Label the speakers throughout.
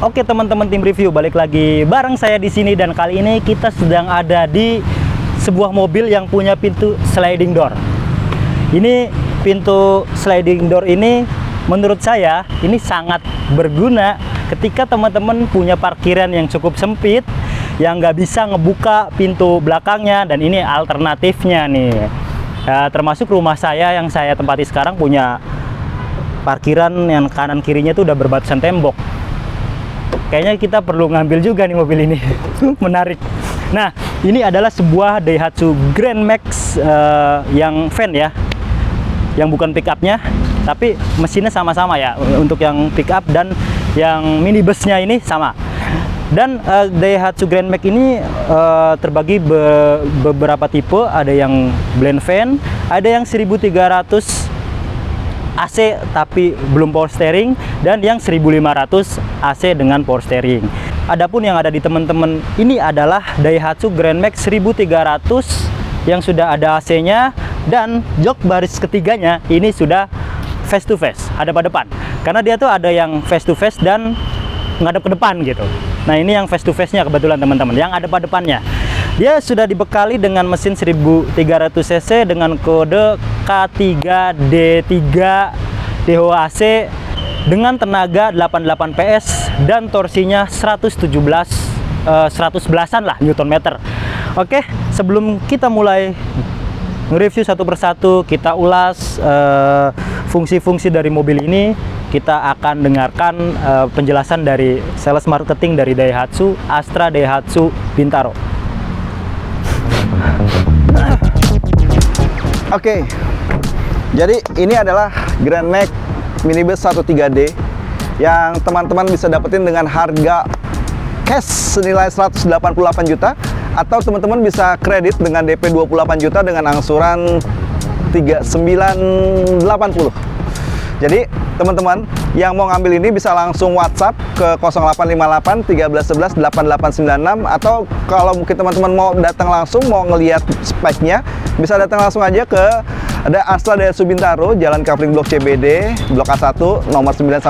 Speaker 1: Oke teman-teman tim review, balik lagi bareng saya di sini dan kali ini kita sedang ada di sebuah mobil yang punya pintu sliding door. Ini pintu sliding door ini menurut saya ini sangat berguna ketika teman-teman punya parkiran yang cukup sempit, yang nggak bisa ngebuka pintu belakangnya, dan ini alternatifnya nih. Termasuk rumah saya yang saya tempati sekarang punya parkiran yang kanan kirinya itu udah berbatasan tembok. Kayaknya kita perlu ngambil juga nih mobil ini. Menarik. Nah, ini adalah sebuah Daihatsu Grand Max yang van ya, yang bukan pickupnya, tapi mesinnya sama-sama ya. Untuk yang pickup dan yang minibusnya ini sama. Dan Daihatsu Grand Max ini terbagi beberapa tipe. Ada yang blend van, ada yang 1300 AC tapi belum power steering, dan yang 1500 AC dengan power steering. Adapun yang ada di teman-teman ini adalah Daihatsu Grand Max 1300 yang sudah ada AC-nya, dan jok baris ketiganya ini sudah face to face, hadap ke depan. Karena dia tuh ada yang face to face dan ngadep ke depan gitu. Nah, ini yang face to face-nya kebetulan teman-teman, yang ada pada depannya. Dia sudah dibekali dengan mesin 1300 cc dengan kode K3D3 DHOAC dengan tenaga 88 PS dan torsinya 111-an lah Newton meter. Oke, sebelum kita mulai nge-review satu persatu, kita ulas fungsi-fungsi dari mobil ini. Kita akan dengarkan penjelasan dari sales marketing dari Daihatsu, Astra Daihatsu Bintaro.
Speaker 2: Oke, jadi ini adalah Grand Max Minibus 13D yang teman-teman bisa dapetin dengan harga cash senilai 188 juta, atau teman-teman bisa kredit dengan DP 28 juta dengan angsuran 3980. Jadi teman-teman yang mau ngambil ini bisa langsung WhatsApp ke 0858 1311 8896, atau kalau mungkin teman-teman mau datang langsung, mau ngelihat speknya, bisa datang langsung aja ke ada Astra Daihatsu Bintaro, Jalan Kavling Blok CBD, Blok A1, nomor 9-10,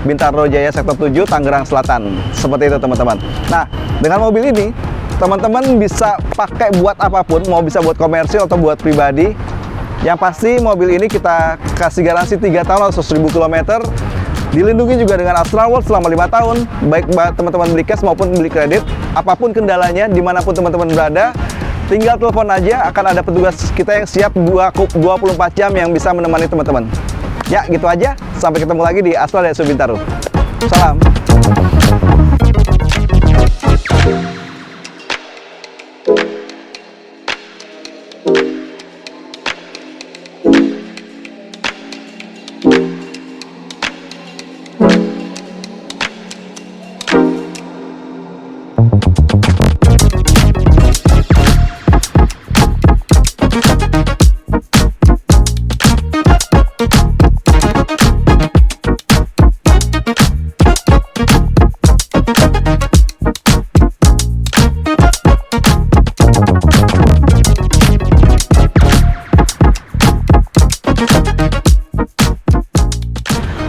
Speaker 2: Bintaro Jaya Sektor 7, Tangerang Selatan. Seperti itu teman-teman. Nah, dengan mobil ini teman-teman bisa pakai buat apapun, mau bisa buat komersil atau buat pribadi. Yang pasti mobil ini kita kasih garansi 3 tahun atau 1000 km. Dilindungi juga dengan Astra World selama 5 tahun, baik teman-teman beli cash maupun beli kredit. Apapun kendalanya, dimanapun teman-teman berada, tinggal telepon aja, akan ada petugas kita yang siap 24 jam yang bisa menemani teman-teman. Ya, gitu aja. Sampai ketemu lagi di Astra Daihatsu Bintaro. Salam.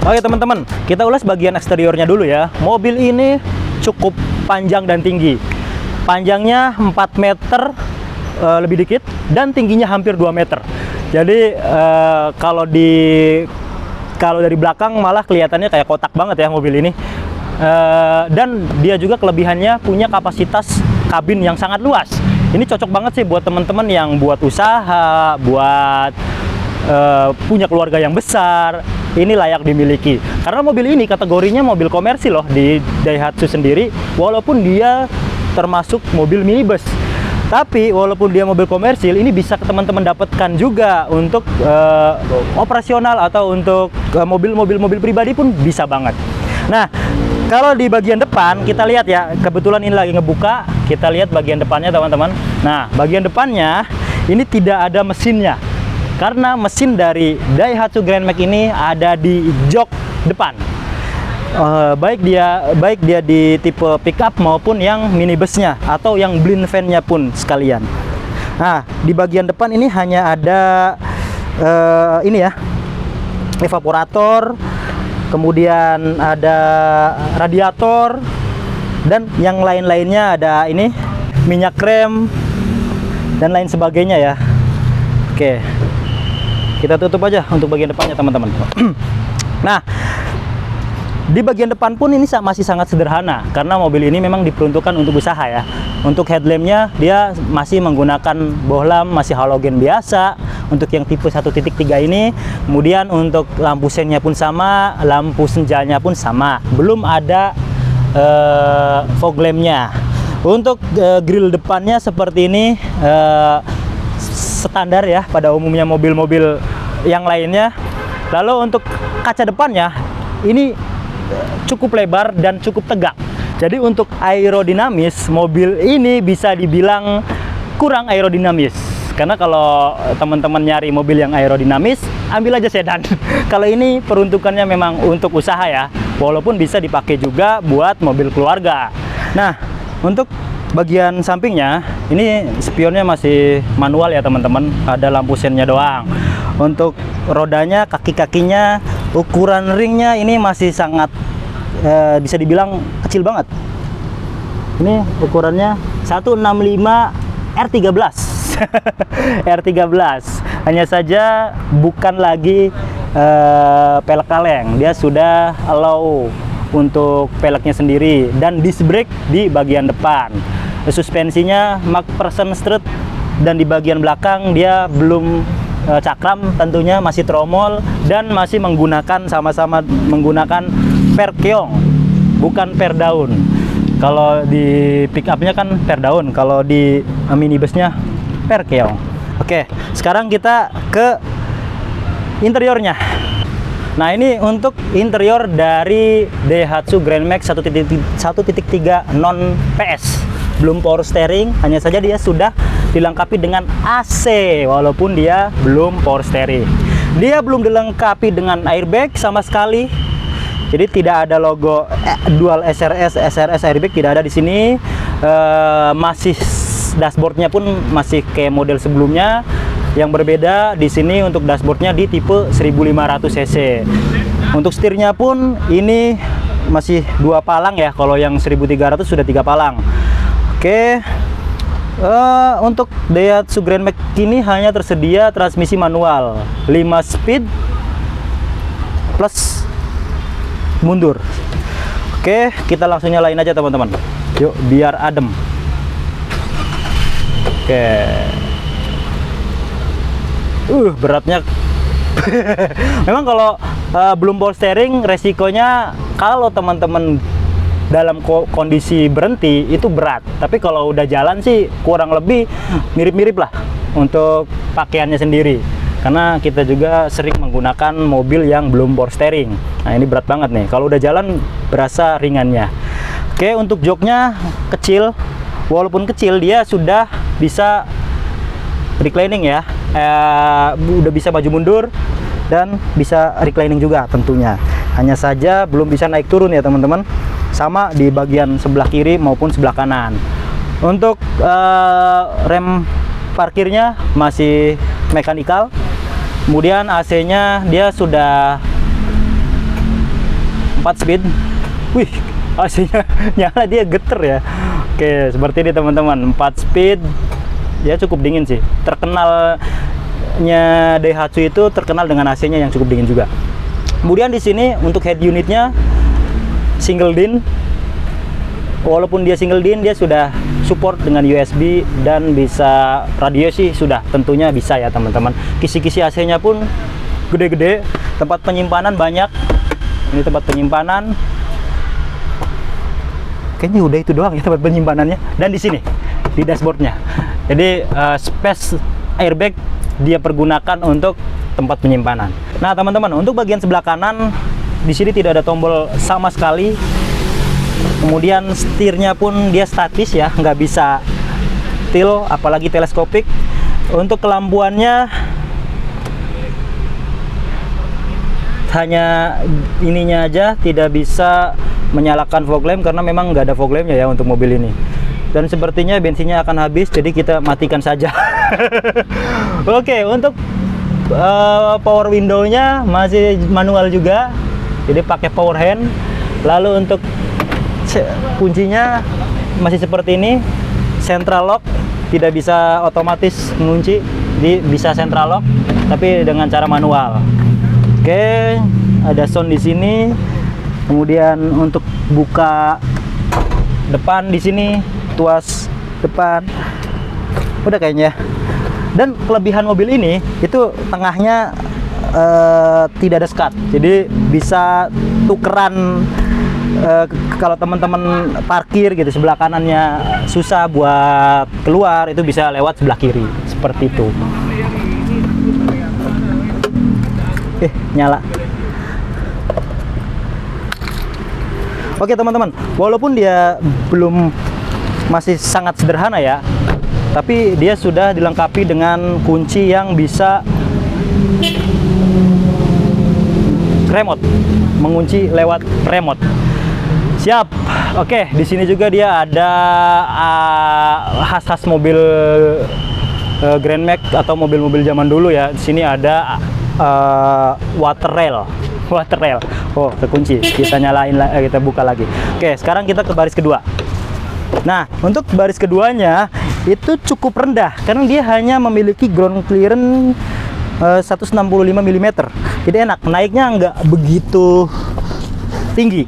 Speaker 1: Oke teman-teman, kita ulas bagian eksteriornya dulu ya. Mobil ini cukup panjang dan tinggi. Panjangnya 4 meter lebih dikit, dan tingginya hampir 2 meter. Jadi kalau dari belakang malah kelihatannya kayak kotak banget ya mobil ini. Dan dia juga kelebihannya punya kapasitas kabin yang sangat luas. Ini cocok banget sih buat teman-teman yang buat usaha, buat punya keluarga yang besar. Ini layak dimiliki karena mobil ini kategorinya mobil komersil loh di Daihatsu sendiri, walaupun dia termasuk mobil minibus. Tapi walaupun dia mobil komersil, ini bisa teman-teman dapatkan juga untuk operasional atau untuk mobil pribadi pun bisa banget. Nah, kalau di bagian depan kita lihat ya, kebetulan ini lagi ngebuka, kita lihat bagian depannya teman-teman. Nah, bagian depannya ini tidak ada mesinnya, karena mesin dari Daihatsu Grand Max ini ada di jok depan. Baik dia di tipe pickup maupun yang minibusnya atau yang blind van-nya pun sekalian. Nah, di bagian depan ini hanya ada ini ya, evaporator, kemudian ada radiator, dan yang lain-lainnya ada ini minyak rem dan lain sebagainya ya. Oke, kita tutup aja untuk bagian depannya teman-teman. Nah, di bagian depan pun ini masih sangat sederhana karena mobil ini memang diperuntukkan untuk usaha ya. Untuk headlampnya dia masih menggunakan bohlam, masih halogen biasa untuk yang tipe 1.3 ini. Kemudian untuk lampu sennya pun sama, lampu senjanya pun sama. Belum ada fog lampnya. Untuk grill depannya seperti ini, standar ya pada umumnya mobil-mobil yang lainnya. Lalu untuk kaca depannya ini cukup lebar dan cukup tegak. Jadi untuk aerodinamis, mobil ini bisa dibilang kurang aerodinamis. Karena kalau teman-teman nyari mobil yang aerodinamis, ambil aja sedan. Kalau ini peruntukannya memang untuk usaha ya, walaupun bisa dipakai juga buat mobil keluarga. Nah, untuk bagian sampingnya, ini spionnya masih manual ya teman-teman, ada lampu sennya doang. Untuk rodanya, kaki-kakinya, ukuran ringnya ini masih sangat bisa dibilang kecil banget. Ini ukurannya 165 R13. R13. Hanya saja bukan lagi pelek kaleng, dia sudah allow untuk peleknya sendiri dan disc brake di bagian depan. Suspensinya MacPherson strut dan di bagian belakang dia belum cakram, tentunya masih tromol dan masih menggunakan sama-sama menggunakan per keong, bukan per daun. Kalau di pick up-nya kan per daun, kalau di minibusnya per keong. Oke, sekarang kita ke interiornya. Nah, ini untuk interior dari Daihatsu Grand Max 1.3 non PS. Belum power steering, hanya saja dia sudah dilengkapi dengan AC walaupun dia belum power steering. Dia belum dilengkapi dengan airbag sama sekali. Jadi tidak ada logo dual SRS airbag, tidak ada di sini. Masih dashboardnya pun masih kayak model sebelumnya. Yang berbeda di sini untuk dashboardnya di tipe 1500 cc. Untuk setirnya pun ini masih 2 palang ya. Kalau yang 1300 sudah 3 palang. Oke, untuk Daihatsu Grand Max ini hanya tersedia transmisi manual 5 speed plus mundur. Oke, kita langsung nyalain aja teman-teman. Yuk, biar adem. Oke. Beratnya. Memang kalau belum power steering, resikonya kalau teman-teman dalam kondisi berhenti itu berat. Tapi kalau udah jalan sih kurang lebih mirip-mirip lah untuk pakaiannya sendiri. Karena kita juga sering menggunakan mobil yang belum power steering. Nah, ini berat banget nih. Kalau udah jalan berasa ringannya. Oke, untuk joknya kecil. Walaupun kecil dia sudah bisa reclining ya. Udah bisa maju mundur dan bisa reclining juga tentunya. Hanya saja belum bisa naik turun ya teman-teman. Sama di bagian sebelah kiri maupun sebelah kanan. Untuk rem parkirnya masih mekanikal. Kemudian AC-nya dia sudah 4 speed. Wih, AC-nya nyala, dia geter ya. Oke, seperti ini teman-teman, 4 speed. Ya cukup dingin sih. Terkenalnya Daihatsu itu terkenal dengan AC-nya yang cukup dingin juga. Kemudian di sini untuk head unitnya single din. Walaupun dia single din, dia sudah support dengan USB dan bisa radio sih sudah tentunya bisa ya teman-teman. Kisi-kisi AC-nya pun gede-gede, tempat penyimpanan banyak. Ini tempat penyimpanan. Kayaknya udah itu doang ya tempat penyimpanannya. Dan di sini di dashboardnya. Jadi space airbag dia pergunakan untuk tempat penyimpanan. Nah teman-teman, untuk bagian sebelah kanan di sini tidak ada tombol sama sekali. Kemudian setirnya pun dia statis ya, nggak bisa tilt apalagi teleskopik. Untuk kelampuannya hanya ininya aja, tidak bisa menyalakan fog lamp karena memang nggak ada fog lampnya ya untuk mobil ini. Dan sepertinya bensinnya akan habis, jadi kita matikan saja. Oke, untuk power window-nya masih manual juga. jadi pakai power hand. Lalu untuk kuncinya masih seperti ini, central lock, tidak bisa otomatis mengunci, jadi bisa central lock tapi dengan cara manual. Oke, ada sound di sini. Kemudian untuk buka depan di sini, tuas depan. Udah kayaknya. Dan kelebihan mobil ini itu tengahnya tidak ada skat, jadi bisa tukeran. Kalau teman-teman parkir gitu, sebelah kanannya susah buat keluar, itu bisa lewat sebelah kiri seperti itu. Nyala. Oke teman-teman, walaupun dia masih sangat sederhana ya, tapi dia sudah dilengkapi dengan kunci yang bisa remote, mengunci lewat remote. Siap. Oke, di sini juga dia ada khas-khas mobil Grand Max atau mobil-mobil zaman dulu ya. Di sini ada water rail. Oh, terkunci. Kita nyalain, kita buka lagi. Oke, sekarang kita ke baris kedua. Nah, untuk baris keduanya itu cukup rendah karena dia hanya memiliki ground clearance 165 mm. Jadi enak, naiknya nggak begitu tinggi.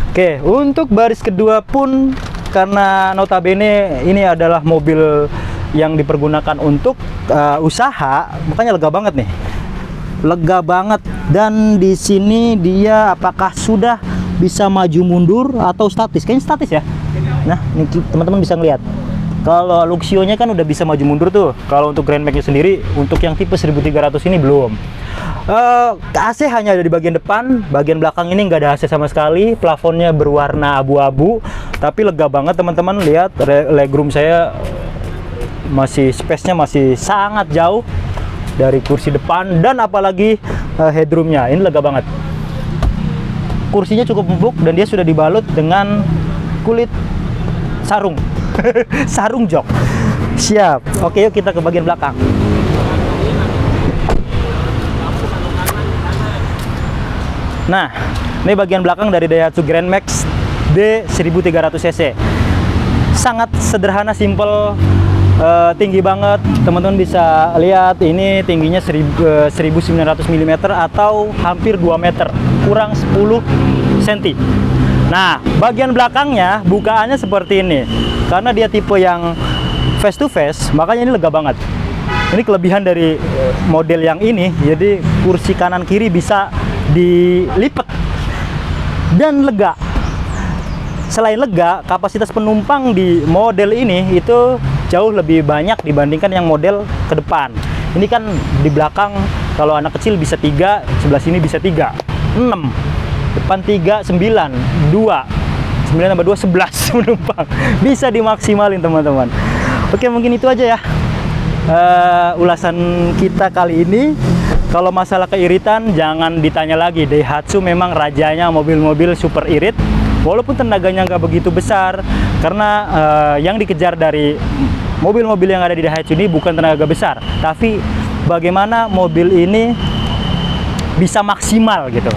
Speaker 1: Oke, untuk baris kedua pun karena notabene ini adalah mobil yang dipergunakan untuk usaha, makanya lega banget nih. Lega banget. Dan di sini dia apakah sudah bisa maju mundur atau statis? Kayaknya statis ya. Nah, ini teman-teman bisa ngeliat. Kalau Luxio-nya kan udah bisa maju mundur tuh. Kalau untuk Grand Max-nya sendiri, untuk yang tipe 1300 ini belum. AC hanya ada di bagian depan, bagian belakang ini nggak ada AC sama sekali. Plafonnya berwarna abu-abu, tapi lega banget teman-teman. Lihat legroom saya masih, space-nya masih sangat jauh dari kursi depan, dan apalagi headroomnya ini lega banget. Kursinya cukup empuk dan dia sudah dibalut dengan kulit sarung. Sarung jok. Siap. Oke, yuk kita ke bagian belakang. Nah, ini bagian belakang dari Daihatsu Grand Max D 1300 cc. Sangat sederhana, simple, tinggi banget. Teman-teman bisa lihat ini tingginya 1900 mm atau hampir 2 meter, kurang 10 cm. Nah, bagian belakangnya bukaannya seperti ini. Karena dia tipe yang face to face, makanya ini lega banget. Ini kelebihan dari model yang ini, jadi kursi kanan kiri bisa dilipat dan lega. Selain lega, kapasitas penumpang di model ini itu jauh lebih banyak dibandingkan yang model ke depan. Ini kan di belakang kalau anak kecil bisa 3, sebelah sini bisa 3, 6, depan 3, 9, 2. 9 tambah 2, 11 penumpang. Bisa dimaksimalin teman-teman. Oke, mungkin itu aja ya ulasan kita kali ini. Kalau masalah keiritan jangan ditanya lagi. Daihatsu memang rajanya mobil-mobil super irit, walaupun tenaganya nggak begitu besar. Karena yang dikejar dari mobil-mobil yang ada di Daihatsu ini bukan tenaga besar, tapi bagaimana mobil ini bisa maksimal gitu,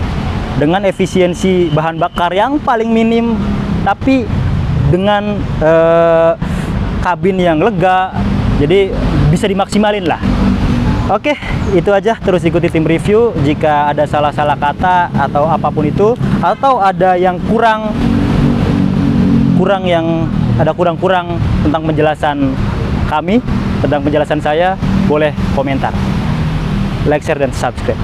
Speaker 1: dengan efisiensi bahan bakar yang paling minim, tapi dengan kabin yang lega, jadi bisa dimaksimalin lah. Oke, itu aja. Terus ikuti tim review. Jika ada salah-salah kata atau apapun itu, atau ada yang kurang tentang penjelasan kami, tentang penjelasan saya, boleh komentar, like, share, dan subscribe.